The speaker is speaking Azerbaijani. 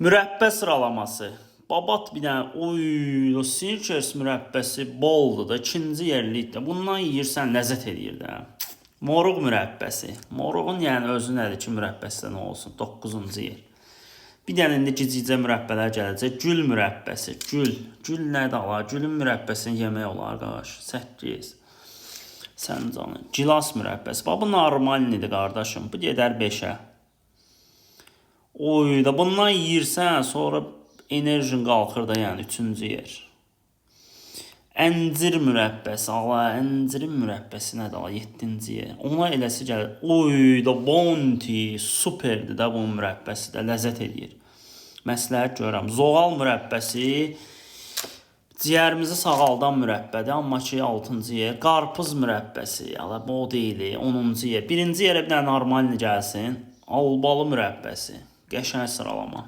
Mürəbbə sıralaması. Babat bir dənə, oy, Snickers mürəbbəsi boldur da, ikinci yerlikdə. Bundan yeyirsən, ləzzət eləyir də. Moruq mürəbbəsi. Moruğun yəni özü nədir ki, mürəbbəsində nə olsun? 9-cu yer. Bir dənə indi gicicə mürəbbələr gələcək. Gül mürəbbəsi. Gül. Gül nədir ala? Gülün mürəbbəsini yemək olar, qardaş. 8. Sən canın. Gilas mürəbbəsi. Bu normalnidir, qardaşım. Bu gedər 5-ə. Oy da bundan yeyirsən, sonra enerjin qalxır da, yəni 3-cü yer. Əncir mürəbbəsi, ala, əncirin mürəbbəsi nədir, ala, 7-ci yer. Ona eləsi gəlir. Oy da Bounty, superdir də bunun mürəbbəsi də, ləzzət edir. Məsləhət görürəm. Zoğal mürəbbəsi ciyərimizi sağaldan mürəbbədir, amma ki 6-cı yer. Qarpız mürəbbəsi, ala, bu o deyil, 10-cu yer. Birinci yerə bir dənə normalni gəlsin. Albalı mürəbbəsi. Qəşəng sıralama.